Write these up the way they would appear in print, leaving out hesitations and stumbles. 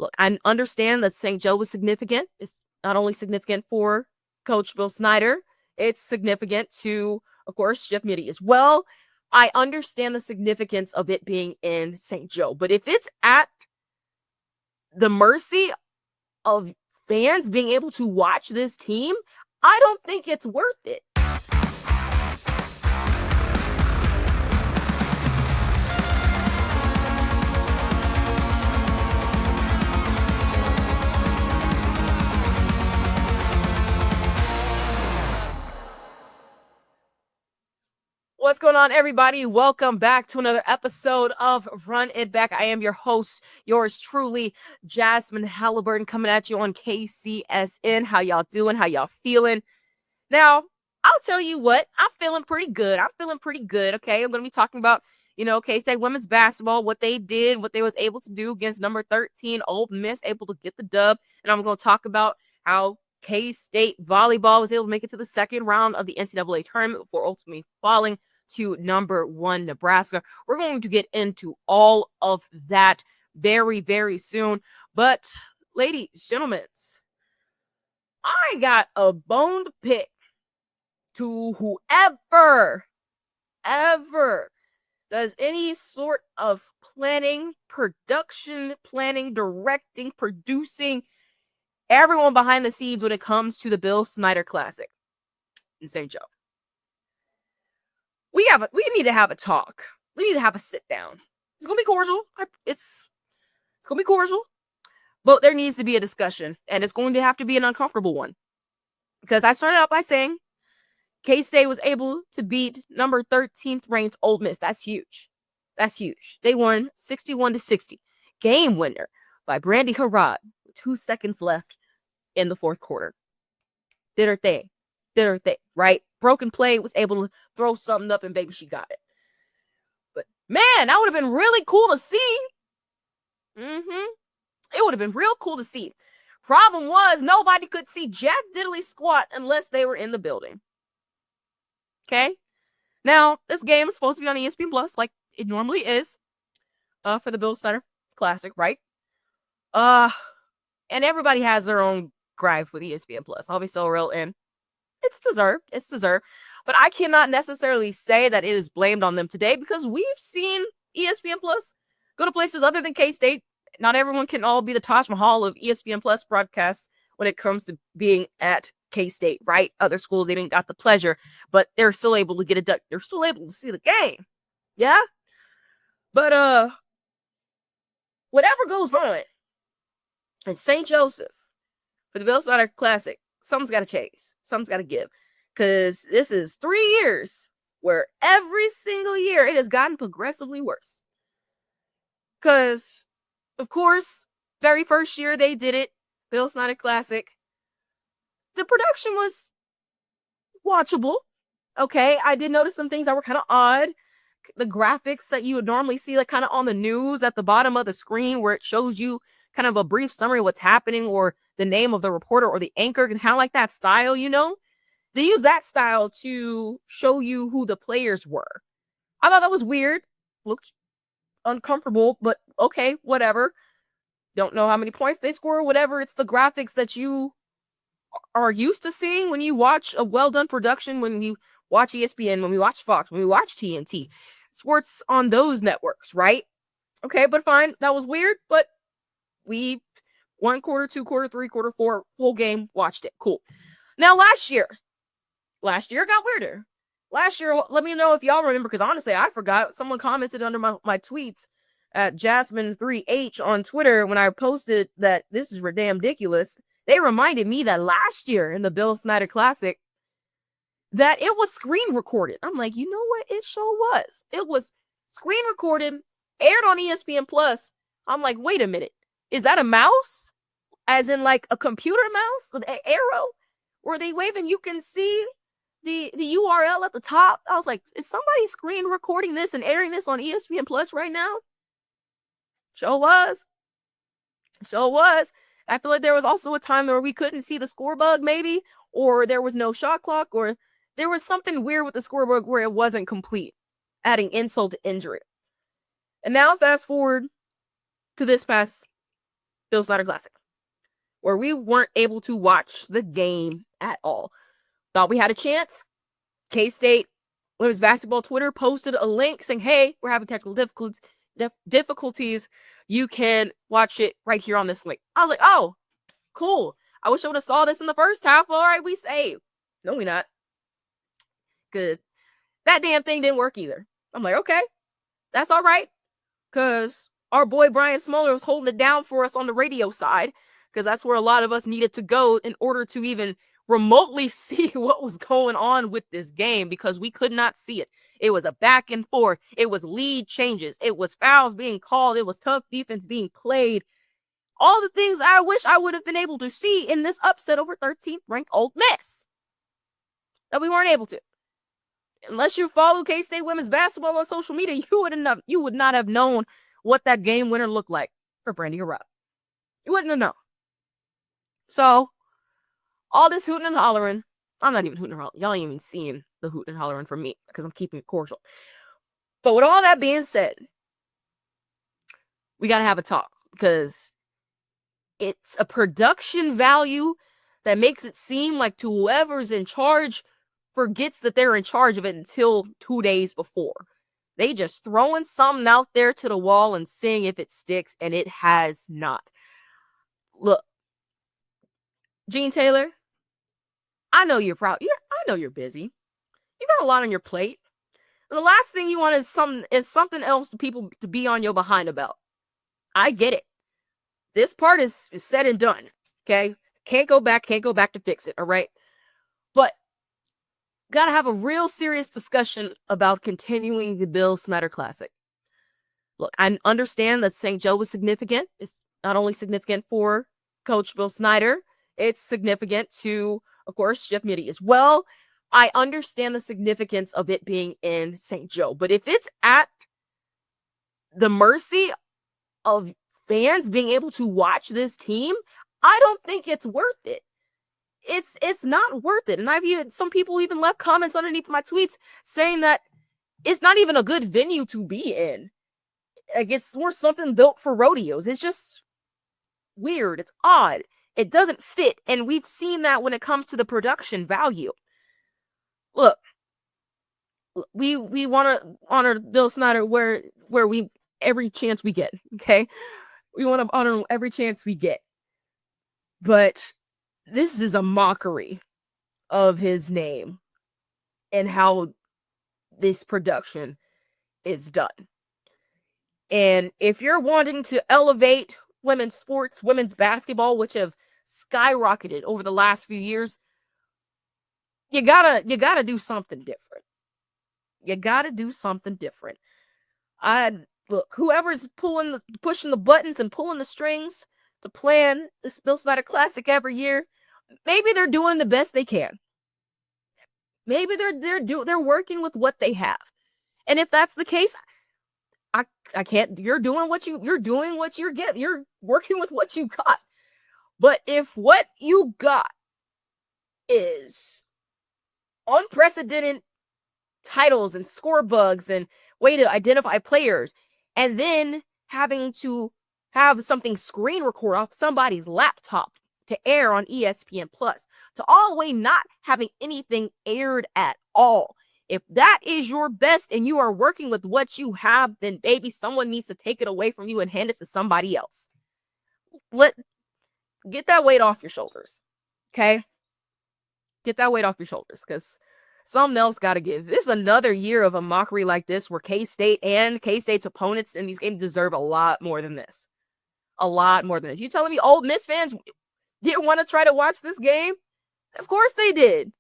Look, I understand that St. Joe was significant. It's not only significant for Coach Bill Snyder, it's significant to, of course, Jeff Mitty as well. I understand the significance of it being in St. Joe, but if it's at the mercy of fans being able to watch this team, I don't think it's worth it. What's going on, everybody? Welcome back to another episode of Run It Back. I am your host, yours truly, Jazsmin Halliburton, coming at you on KCSN. How y'all doing? How y'all feeling? Now, I'll tell you what, I'm feeling pretty good. Okay, I'm going to be talking about, K-State women's basketball, what they did, what they was able to do against number 13, Ole Miss, able to get the dub. And I'm going to talk about how K-State volleyball was able to make it to the second round of the NCAA tournament before ultimately falling to number 1 Nebraska. We're going to get into all of that very, very soon. But ladies, gentlemen, I got a bone to pick to whoever does any sort of planning, production, planning, directing, producing, everyone behind the scenes when it comes to the Bill Snyder Classic in St. Joe. We need to have a talk. We need to have a sit down. It's gonna be cordial. It's gonna be cordial, but there needs to be a discussion, and it's going to have to be an uncomfortable one. Because I started out by saying K-State was able to beat number 13th ranked Ole Miss. That's huge. They won 61-60. Game winner by Brandy Harrod with 2 seconds left in the fourth quarter. Did her thing, right? Broken play, was able to throw something up, and baby, she got it. But man, that would have been really cool to see. It would have been real cool to see. Problem was, nobody could see jack diddly squat unless they were in the building. Okay? Now, this game is supposed to be on ESPN Plus, like it normally is, for the Bill Snyder Classic, right? And everybody has their own gripe with ESPN Plus. I'll be so real, and it's deserved. But I cannot necessarily say that it is blamed on them today, because we've seen ESPN Plus go to places other than K-State. Not everyone can all be the Taj Mahal of ESPN Plus broadcasts when it comes to being at K-State, right? Other schools, they didn't got the pleasure, but they're still able to get it done. They're still able to see the game. Yeah? But, whatever goes on in St. Joseph for the Bill Snyder Classic, something's got to change. Something's got to give. Because this is 3 years where every single year it has gotten progressively worse. Because, of course, very first year they did it, Bill Snyder Classic, the production was watchable. Okay, I did notice some things that were kind of odd. The graphics that you would normally see, like kind of on the news at the bottom of the screen, where it shows you kind of a brief summary of what's happening, or the name of the reporter or the anchor, and kind of like that style, They use that style to show you who the players were. I thought that was weird. Looked uncomfortable, but okay, whatever. Don't know how many points they score, whatever. It's the graphics that you are used to seeing when you watch a well-done production, when you watch ESPN, when we watch Fox, when we watch TNT. Sports on those networks, right? Okay, but fine. That was weird, but we 1 quarter, 2 quarter, 3 quarter, 4, full game, watched it. Cool. Now, last year got weirder. Last year, let me know if y'all remember, because honestly, I forgot. Someone commented under my tweets at Jazsmin3H on Twitter when I posted that this is damn ridiculous. They reminded me that last year in the Bill Snyder Classic, that it was screen recorded. I'm like, you know what? It sure was. It was screen recorded, aired on ESPN Plus. I'm like, wait a minute. Is that a mouse? As in like a computer mouse with an arrow? Were they waving? You can see the URL at the top. I was like, is somebody screen recording this and airing this on ESPN Plus right now? Sure was. I feel like there was also a time where we couldn't see the score bug, maybe, or there was no shot clock, or there was something weird with the scoreboard where it wasn't complete, adding insult to injury. And now fast forward to this past Bill Snyder Classic, where we weren't able to watch the game at all. Thought we had a chance. K-State women's basketball Twitter posted a link saying, hey, we're having technical difficulties. You can watch it right here on this link. I was like, oh, cool. I wish I would have saw this in the first half. All right, we saved. No, we not. Good. That damn thing didn't work either. I'm like, okay, that's all right. Because our boy Brian Smoller was holding it down for us on the radio side. Because that's where a lot of us needed to go in order to even remotely see what was going on with this game, because we could not see it. It was a back and forth. It was lead changes. It was fouls being called. It was tough defense being played. All the things I wish I would have been able to see in this upset over 13th ranked Ole Miss that we weren't able to. Unless you follow K-State women's basketball on social media, you would not have known what that game winner looked like for Brandy Arrell. You wouldn't have known. So, all this hooting and hollering, I'm not even hooting and hollering. Y'all ain't even seeing the hooting and hollering from me because I'm keeping it cordial. But with all that being said, we got to have a talk, because it's a production value that makes it seem like whoever's in charge forgets that they're in charge of it until 2 days before. They just throwing something out there to the wall and seeing if it sticks, and it has not. Look, Gene Taylor, I know you're proud. I know you're busy. You got a lot on your plate. And the last thing you want is something else to people to be on your behind about. I get it. This part is said and done. Okay? Can't go back to fix it, all right? But gotta have a real serious discussion about continuing the Bill Snyder Classic. Look, I understand that St. Joe was significant. It's not only significant for Coach Bill Snyder, it's significant to, of course, Jeff Mitty as well. I understand the significance of it being in St. Joe, but if it's at the mercy of fans being able to watch this team, I don't think it's worth it. It's not worth it. And I've even, some people even left comments underneath my tweets saying that it's not even a good venue to be in. Like, it's more something built for rodeos. It's just weird. It's odd. It doesn't fit. And we've seen that when it comes to the production value. Look, we want to honor Bill Snyder where we every chance we get, okay? We want to honor him every chance we get. But this is a mockery of his name and how this production is done. And if you're wanting to elevate women's sports, women's basketball, which have skyrocketed over the last few years, you gotta do something different. You gotta do something different. Look, whoever's pushing the buttons and pulling the strings to plan this Bill Snyder Classic every year, maybe they're doing the best they can. Maybe they're working with what they have. And if that's the case, I can't. You're doing what you're getting. You're working with what you got. But if what you got is unprecedented titles and score bugs and way to identify players, and then having to have something screen record off somebody's laptop to air on ESPN Plus, to all the way not having anything aired at all. If that is your best and you are working with what you have, then baby, someone needs to take it away from you and hand it to somebody else. Get that weight off your shoulders. Okay? Get that weight off your shoulders, because something else got to give. This is another year of a mockery like this where K-State and K-State's opponents in these games deserve a lot more than this. A lot more than this. You telling me Ole Miss fans didn't want to try to watch this game? Of course they did.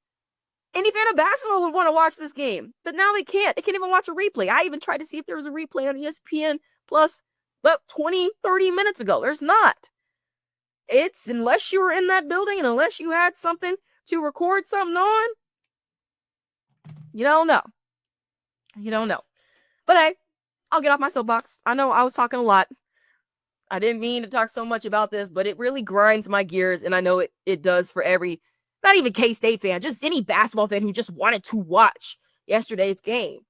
Any fan of basketball would want to watch this game, but now they can't. They can't even watch a replay. I even tried to see if there was a replay on ESPN Plus about 20, 30 minutes ago. There's not. It's, unless you were in that building and unless you had something to record something on, you don't know. You don't know. But hey, I'll get off my soapbox. I know I was talking a lot. I didn't mean to talk so much about this, but it really grinds my gears, and I know it does for not even K-State fan, just any basketball fan who just wanted to watch yesterday's game.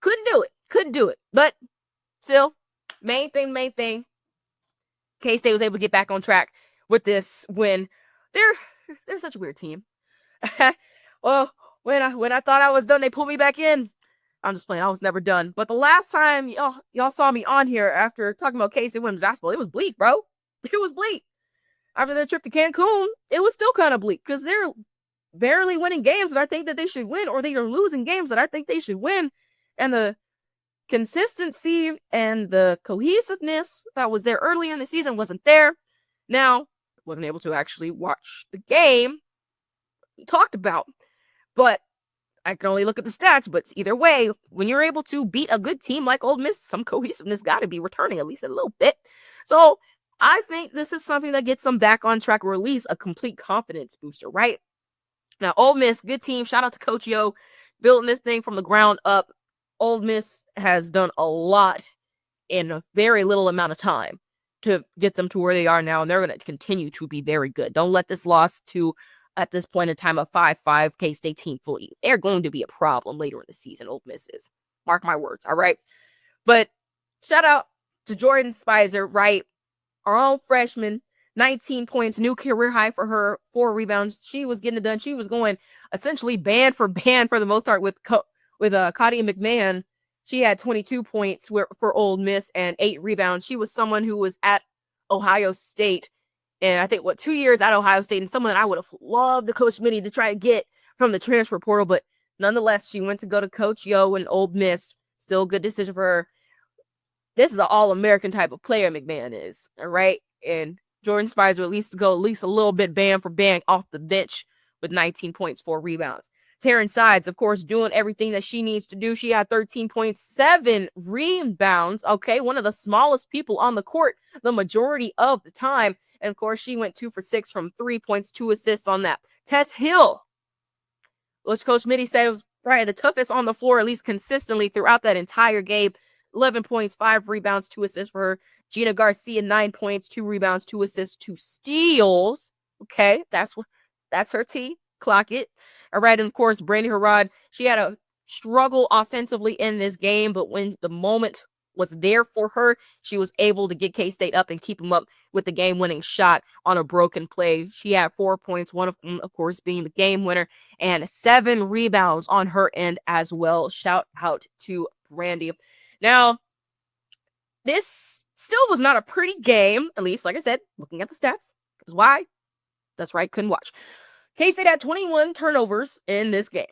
Couldn't do it. But still, main thing. K-State was able to get back on track with this win. They're such a weird team. Well, when I thought I was done, they pulled me back in. I'm just playing. I was never done. But the last time y'all saw me on here after talking about K-State women's basketball, it was bleak, bro. It was bleak. After the trip to Cancun, it was still kind of bleak because they're barely winning games that I think that they should win, or they are losing games that I think they should win. And the consistency and the cohesiveness that was there earlier in the season wasn't there. Now, wasn't able to actually watch the game we talked about. But I can only look at the stats, but either way, when you're able to beat a good team like Ole Miss, some cohesiveness got to be returning at least a little bit. So I think this is something that gets them back on track, or at least a complete confidence booster, right? Now, Ole Miss, good team. Shout out to Coach Yo, building this thing from the ground up. Ole Miss has done a lot in a very little amount of time to get them to where they are now, and they're going to continue to be very good. Don't let this loss to, at this point in time, a 5-5 K-State team fool you. They're going to be a problem later in the season, Ole Miss is. Mark my words, all right? But shout out to Jordan Spicer, right? Our own freshman, 19 points, new career high for her, 4 rebounds. She was getting it done. She was going essentially band for band for the most part with Katia McMahon. She had 22 points for Ole Miss and 8 rebounds. She was someone who was at Ohio State, and I think, 2 years at Ohio State, and someone that I would have loved to Coach Mitty to try to get from the transfer portal, but nonetheless, she went to go to Coach Yo and Ole Miss. Still a good decision for her. This is an all-American type of player McMahon is, all right? And Jordan Spicer at least a little bit band for band off the bench with 19 points, 4 rebounds. Taryn Sides, of course, doing everything that she needs to do. She had 13.7 rebounds, okay? One of the smallest people on the court the majority of the time. And, of course, she went 2 for 6 from 3 points, 2 assists on that. Tess Hill, which Coach Mitty said was probably the toughest on the floor, at least consistently throughout that entire game. 11 points, 5 rebounds, 2 assists for her. Gina Garcia, 9 points, 2 rebounds, 2 assists, 2 steals. Okay, that's her T. Clock it. All right, and of course, Brandy Harrod, she had a struggle offensively in this game, but when the moment was there for her, she was able to get K-State up and keep them up with the game-winning shot on a broken play. She had 4 points, one of them, of course, being the game winner, and 7 rebounds on her end as well. Shout out to Brandy. Now, this still was not a pretty game, at least, like I said, looking at the stats. Because why? That's right, couldn't watch. K-State had 21 turnovers in this game.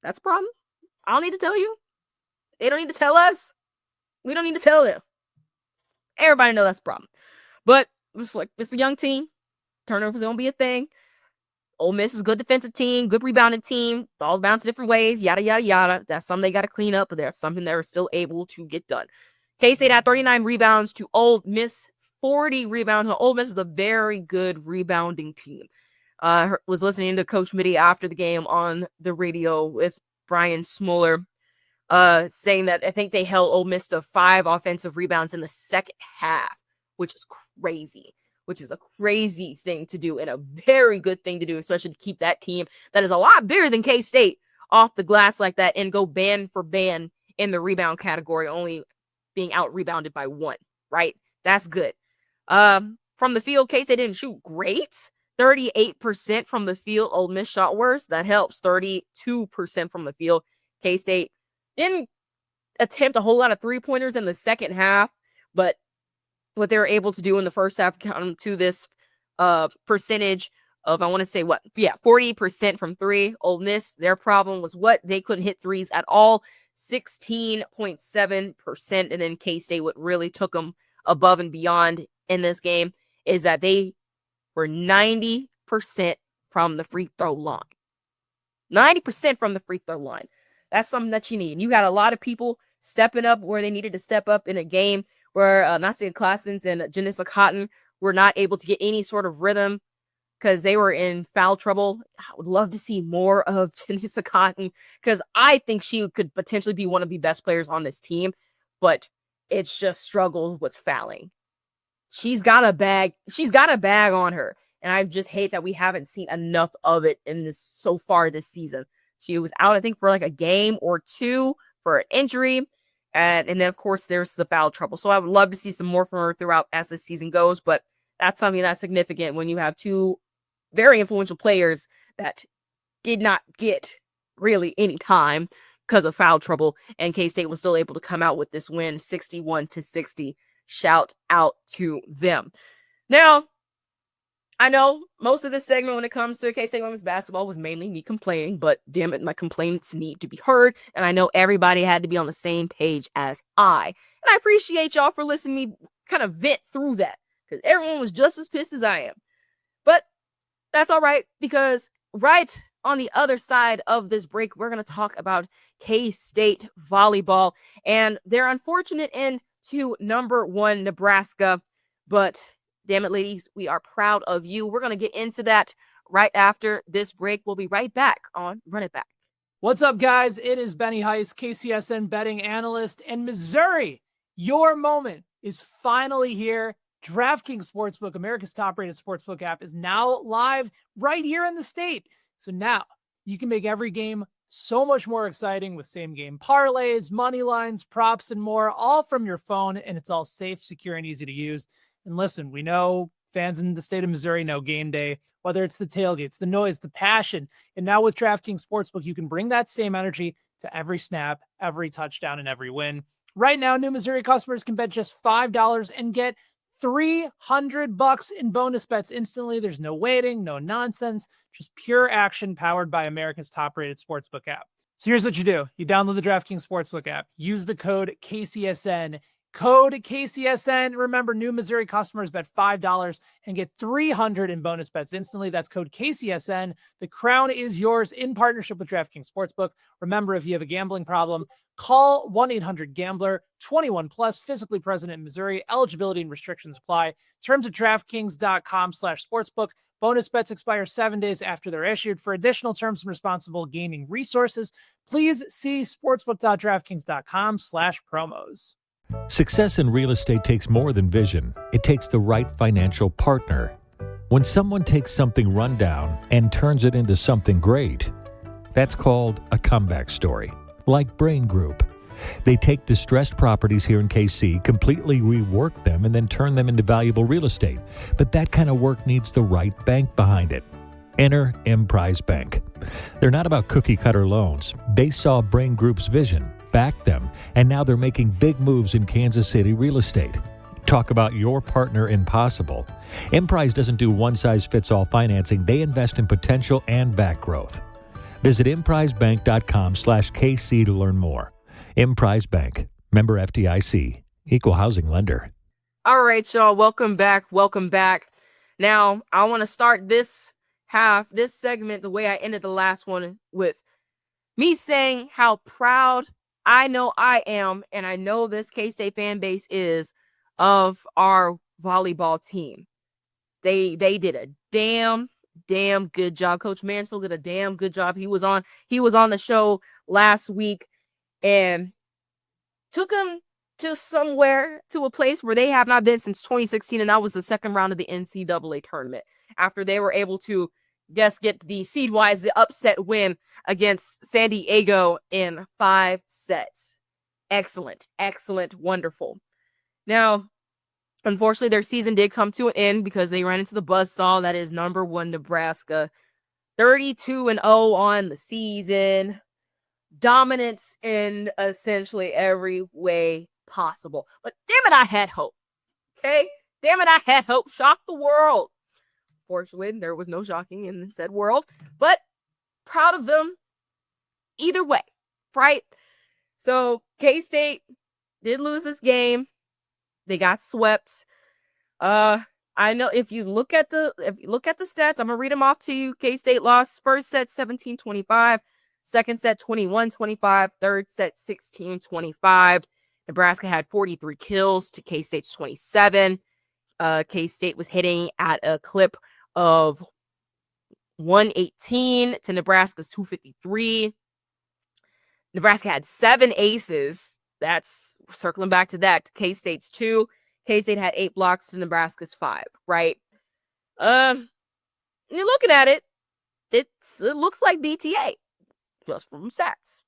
That's a problem. I don't need to tell you. They don't need to tell us. We don't need to tell them. Everybody knows that's a problem. But it's a young team. Turnovers going to be a thing. Ole Miss is a good defensive team, good rebounding team. Balls bounce different ways, yada, yada, yada. That's something they got to clean up, but there's something they're still able to get done. K-State had 39 rebounds to Ole Miss 40 rebounds. Now, Ole Miss is a very good rebounding team. Was listening to Coach Mitty after the game on the radio with Brian Smoller, saying that I think they held Ole Miss to 5 offensive rebounds in the second half, which is crazy. Which is a crazy thing to do and a very good thing to do, especially to keep that team that is a lot bigger than K-State off the glass like that and go band for band in the rebound category, only being out-rebounded by 1, right? That's good. From the field, K-State didn't shoot great. 38% from the field. Ole Miss shot worse. That helps. 32% from the field. K-State didn't attempt a whole lot of three-pointers in the second half, but what they were able to do in the first half counted to this percentage of, I want to say 40% from 3. Ole Miss, their problem was what? They couldn't hit threes at all. 16.7%. And then K-State, what really took them above and beyond in this game is that they were 90% from the free throw line. 90% from the free throw line. That's something that you need. And you got a lot of people stepping up where they needed to step up in a game where Nasia Classens and Janissa Cotton were not able to get any sort of rhythm because they were in foul trouble. I would love to see more of Janissa Cotton because I think she could potentially be one of the best players on this team, but it's just struggles with fouling. She's got a bag on her, and I just hate that we haven't seen enough of it in this so far this season. She was out, I think, for like a game or 2 for an injury. And then, of course, there's the foul trouble. So I would love to see some more from her throughout as the season goes. But that's something that's significant when you have two very influential players that did not get really any time because of foul trouble. And K-State was still able to come out with this win, 61-60. Shout out to them. Now, I know most of this segment when it comes to K-State women's basketball was mainly me complaining, but damn it, my complaints need to be heard. And I know everybody had to be on the same page as I. And I appreciate y'all for listening to me kind of vent through that because everyone was just as pissed as I am. But that's all right, because right on the other side of this break, we're going to talk about K-State volleyball and their unfortunate end to number 1 Nebraska. But damn it, ladies, we are proud of you. We're going to get into that right after this break. We'll be right back on Run It Back. What's up, guys? It is Benny Heiss, KCSN betting analyst, and Missouri, your moment is finally here. DraftKings Sportsbook, America's top-rated sportsbook app, is now live right here in the state. So now you can make every game so much more exciting with same-game parlays, money lines, props, and more, all from your phone, and it's all safe, secure, and easy to use. And listen, we know fans in the state of Missouri know game day, whether it's the tailgates, the noise, the passion. And now with DraftKings Sportsbook, you can bring that same energy to every snap, every touchdown, and every win. Right now, new Missouri customers can bet just $5 and get $300 in bonus bets instantly. There's no waiting, no nonsense, just pure action powered by America's top-rated sportsbook app. So here's what you do. You download the DraftKings Sportsbook app. Use the code KCSN. Code KCSN. Remember, new Missouri customers bet $5 and get $300 in bonus bets instantly. That's code KCSN. The crown is yours in partnership with DraftKings Sportsbook. Remember, if you have a gambling problem, call 1-800-GAMBLER. 21 plus, physically present in Missouri. Eligibility and restrictions apply. Terms at DraftKings.com/sportsbook. Bonus bets expire 7 days after they're issued. For additional terms and responsible gaming resources, please see sportsbook.draftkings.com/promos. Success in real estate takes more than vision. It takes the right financial partner. When someone takes something rundown and turns it into something great, that's called a comeback story, like Brain Group. They take distressed properties here in KC, completely rework them, and then turn them into valuable real estate. But that kind of work needs the right bank behind it. Enter Emprise Bank. They're not about cookie-cutter loans. They saw Brain Group's vision, backed them, and now they're making big moves in Kansas City real estate. Talk about your partner in possible. Emprise doesn't do one-size-fits-all financing. They invest in potential and back growth. Visit emprisebank.com/KC to learn more. Emprise Bank, member FDIC, equal housing lender. All right, y'all, welcome back. Now, I want to start this segment, the way I ended the last one, with me saying how proud I know I am, and I know this K-State fan base is, of our volleyball team. They did a damn good job. Coach Mansfield did a damn good job. He was on the show last week and took them to a place where they have not been since 2016, and that was the second round of the NCAA tournament, after they were able to get the seed-wise, the upset win against San Diego in 5 sets. Excellent, wonderful. Now, unfortunately, their season did come to an end because they ran into the buzzsaw that is number 1 Nebraska. 32-0 on the season. Dominance in essentially every way possible. But damn it, I had hope. Okay? Damn it, I had hope. Shock the world. Fortunately, there was no shocking in the said world. But proud of them either way. Right? So, K-State did lose this game. They got swept. I know if you look at the stats, I'm gonna read them off to you. K-State lost first set 17-25, second set 21-25, third set 16-25. Nebraska had 43 kills to K-State's 27. K-State was hitting at a clip of 118 to Nebraska's 253. Nebraska had 7 aces. That's circling back to that. K-State's 2. K-State had 8 blocks to Nebraska's 5, right? You're looking at it, it looks like BTA, just from stats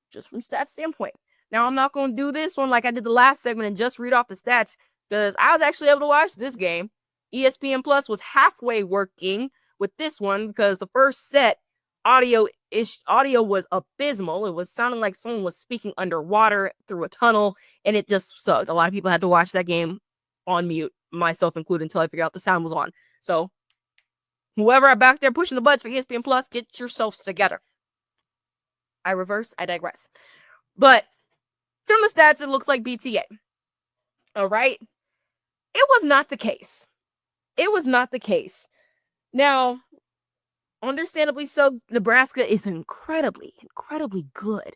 standpoint. Now, I'm not going to do this one like I did the last segment and just read off the stats, because I was actually able to watch this game. ESPN Plus was halfway working with this one because the first set audio was abysmal. It was sounding like someone was speaking underwater through a tunnel, and it just sucked. A lot of people had to watch that game on mute, myself included, until I figured out the sound was on. So whoever are back there pushing the buttons for ESPN Plus, get yourselves together. I digress. But from the stats, it looks like BTA. All right. It was not the case. It was not the case. Now, understandably so, Nebraska is incredibly, incredibly good.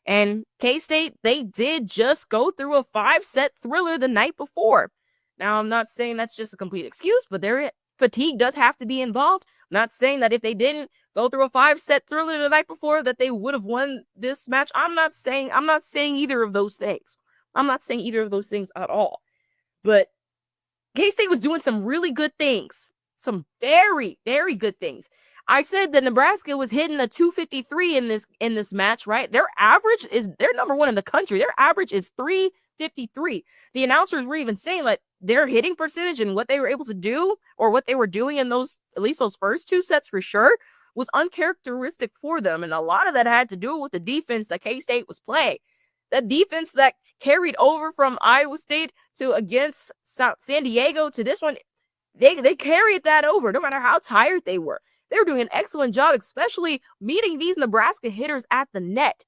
And K-State, they did just go through a 5-set thriller the night before. Now, I'm not saying that's just a complete excuse, but their fatigue does have to be involved. I'm not saying that if they didn't go through a 5-set thriller the night before that they would have won this match. I'm not saying either of those things. I'm not saying either of those things at all. But K-State was doing some really good things. Some very, very good things. I said that Nebraska was hitting a 253 in this match, right? They're number one in the country. Their average is 353. The announcers were even saying like their hitting percentage and what they were able to do, or what they were doing in those, at least those first 2 sets for sure, was uncharacteristic for them. And a lot of that had to do with the defense that K-State was playing. That defense that carried over from Iowa State to against San Diego to this one, they carried that over no matter how tired they were. They were doing an excellent job, especially meeting these Nebraska hitters at the net.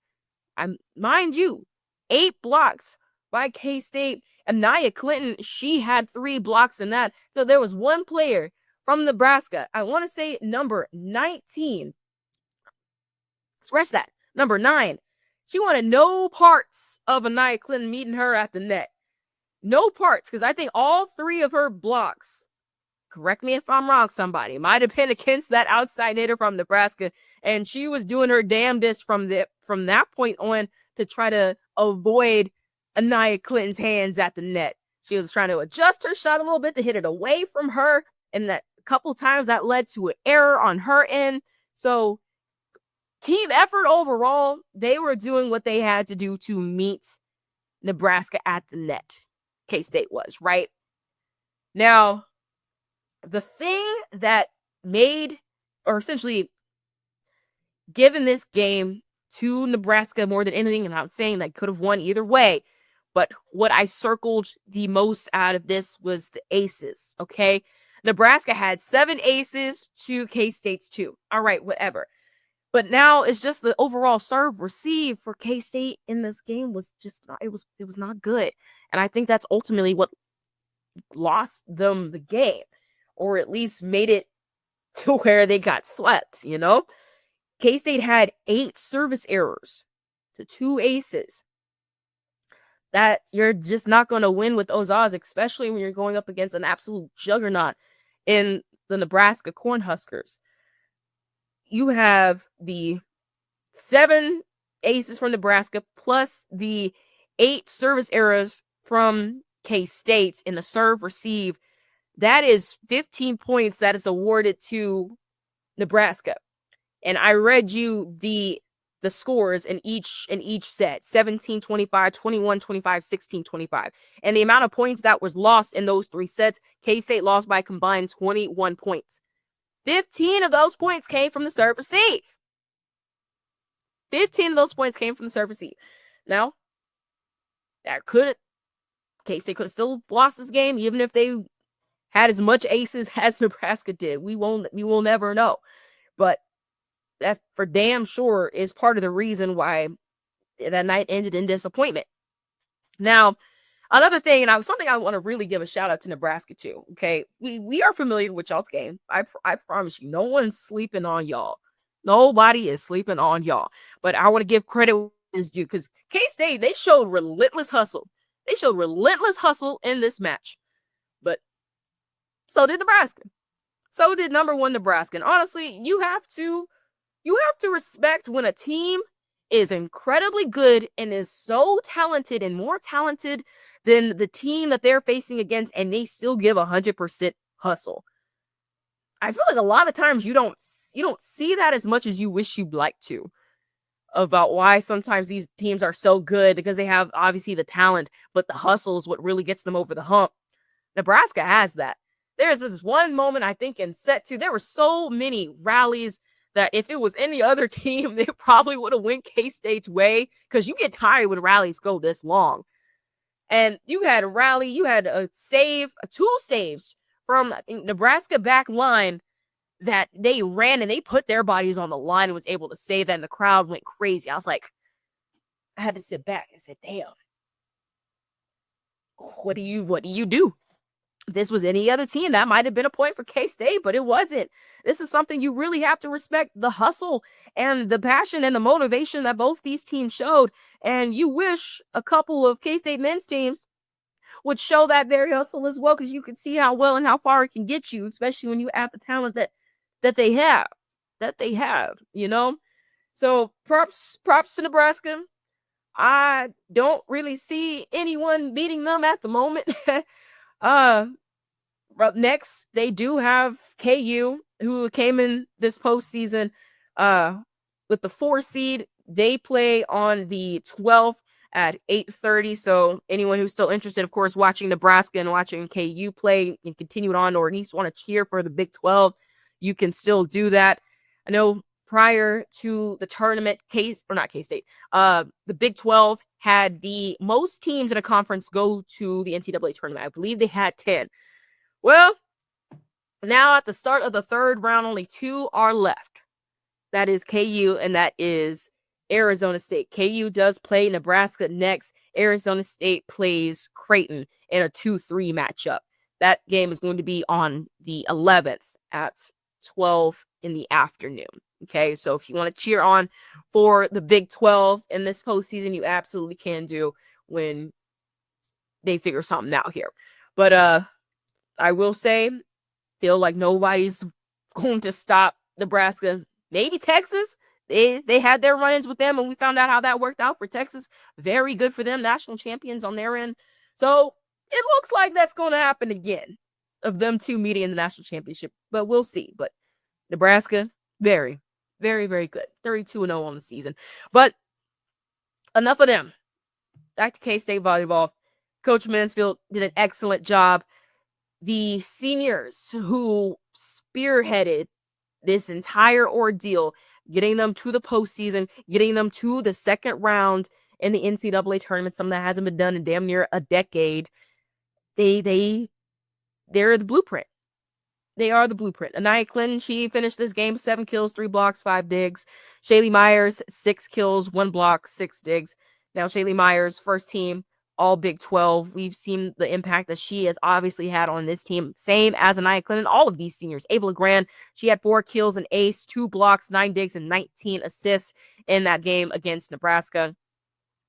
Mind you, 8 blocks by K-State. And Nia Clinton, she had 3 blocks in that. So there was one player from Nebraska, I want to say number 19. Scratch that. Number 9. She wanted no parts of Nia Clinton meeting her at the net. No parts, because I think all 3 of her blocks, correct me if I'm wrong, somebody, might have been against that outside hitter from Nebraska, and she was doing her damnedest from that point on to try to avoid Nia Clinton's hands at the net. She was trying to adjust her shot a little bit to hit it away from her, and that couple times that led to an error on her end. So team effort overall, they were doing what they had to do to meet Nebraska at the net. K-State was, right? Now, the thing that made, or essentially given this game to Nebraska more than anything, and I'm saying that could have won either way, but what I circled the most out of this was the aces, okay? Nebraska had 7 aces to K-State's 2. All right, whatever. But now it's just the overall serve receive for K-State in this game was just not, it was not good. And I think that's ultimately what lost them the game, or at least made it to where they got swept, you know? K-State had 8 service errors to 2 aces. That you're just not going to win with those odds, especially when you're going up against an absolute juggernaut in the Nebraska Cornhuskers. You have the 7 aces from Nebraska plus the 8 service errors from K-State in the serve receive. That is 15 points that is awarded to Nebraska. And I read you the scores in each set: 17-25, 21-25, 16-25. And the amount of points that was lost in those 3 sets, K-State lost by a combined 21 points. 15 of those points came from the serve receive. 15 of those points came from the serve receive. Now, K-State could have still lost this game, even if they had as much aces as Nebraska did. We will never know. But that's for damn sure is part of the reason why that night ended in disappointment. Now, another thing, and something I want to really give a shout out to Nebraska too. Okay, we are familiar with y'all's game. I promise you, no one's sleeping on y'all. Nobody is sleeping on y'all. But I want to give credit where it's due, because K-State, they showed relentless hustle. They showed relentless hustle in this match. But so did Nebraska. So did number 1 Nebraska. And honestly, you have to respect when a team is incredibly good and is so talented and more talented than the team that they're facing against, and they still give 100% hustle. I feel like a lot of times you don't see that as much as you wish you'd like to. about why sometimes these teams are so good, because they have obviously the talent, but the hustle is what really gets them over the hump. Nebraska has that. There's this one moment, I think, in set 2, there were so many rallies that if it was any other team, they probably would have went K-State's way, because you get tired when rallies go this long. And you had a rally, you had a save, 2 saves from, I think, Nebraska back line that they ran and they put their bodies on the line and was able to save that, and the crowd went crazy. I was like, I had to sit back. I said, damn, what do you do? If this was any other team, that might have been a point for K-State, but it wasn't. This is something you really have to respect, the hustle and the passion and the motivation that both these teams showed. And you wish a couple of K-State men's teams would show that very hustle as well, because you can see how well and how far it can get you, especially when you add the talent that they have, you know? So props to Nebraska. I don't really see anyone beating them at the moment. Next, they do have KU, who came in this postseason with the 4 seed. They play on the 12th at 8:30. So anyone who's still interested, of course, watching Nebraska and watching KU play and continue it on, or at least want to cheer for the Big 12, you can still do that. I know prior to the tournament, the Big 12 had the most teams in a conference go to the NCAA tournament. I believe they had 10. Well, now at the start of the 3rd round, only 2 are left. That is KU and that is Arizona State. KU does play Nebraska next. Arizona State plays Creighton in a 2-3 matchup. That game is going to be on the 11th at 12 in the afternoon. Okay, so if you want to cheer on for the Big 12 in this postseason, you absolutely can do when they figure something out here. But I will say, feel like nobody's going to stop Nebraska. Maybe Texas. They had their run-ins with them, and we found out how that worked out for Texas. Very good for them, national champions on their end. So it looks like that's going to happen again, of them 2 meeting in the national championship. But we'll see. But Nebraska, very, very, very good. 32-0 on the season. But enough of them. Back to K-State volleyball. Coach Mansfield did an excellent job. The seniors who spearheaded this entire ordeal, getting them to the postseason, getting them to the 2nd round in the NCAA tournament, something that hasn't been done in damn near a decade. They're the blueprint. They are the blueprint. Anaya Clinton, she finished this game 7 kills, 3 blocks, 5 digs. Shaylee Myers, 6 kills, 1 block, 6 digs. Now, Shaylee Myers, first team, all Big 12. We've seen the impact that she has obviously had on this team. Same as Anaya Clinton, all of these seniors. Ava LeGrand, she had 4 kills, an ace, 2 blocks, 9 digs, and 19 assists in that game against Nebraska.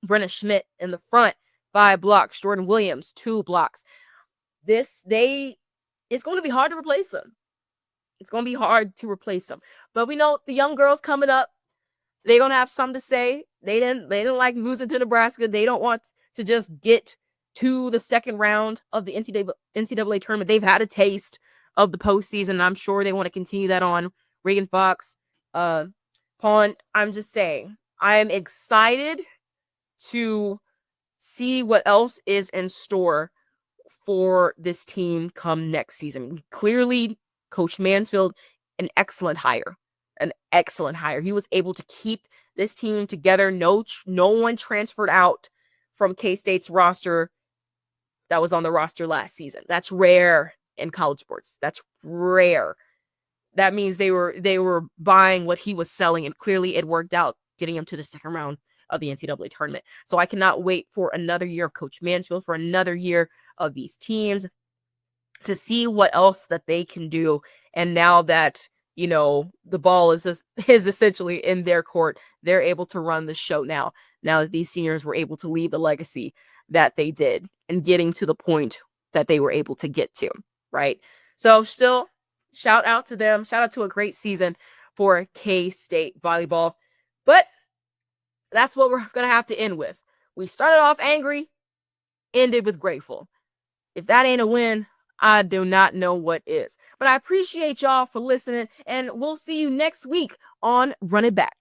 Brenna Schmidt in the front, 5 blocks. Jordan Williams, 2 blocks. It's going to be hard to replace them. It's going to be hard to replace them. But we know the young girls coming up, they're going to have something to say. They didn't like losing to Nebraska. They don't want to just get to the 2nd round of the NCAA tournament. They've had a taste of the postseason, and I'm sure they want to continue that on. Reagan Fox, Pawn, I'm just saying, I am excited to see what else is in store for this team come next season. Clearly, Coach Mansfield, an excellent hire. He was able to keep this team together. No one transferred out from K-State's roster that was on the roster last season. That's rare in college sports. That's rare. That means they were buying what he was selling, and clearly it worked out, getting him to the 2nd round of the NCAA tournament. So I cannot wait for another year of Coach Mansfield, for another year of these teams, to see what else that they can do. And now that, the ball is essentially in their court, they're able to run the show now that these seniors were able to leave the legacy that they did and getting to the point that they were able to get to, right? So still, shout out to them. Shout out to a great season for K-State volleyball. But that's what we're going to have to end with. We started off angry, ended with grateful. If that ain't a win, I do not know what is. But I appreciate y'all for listening, and we'll see you next week on Run It Back.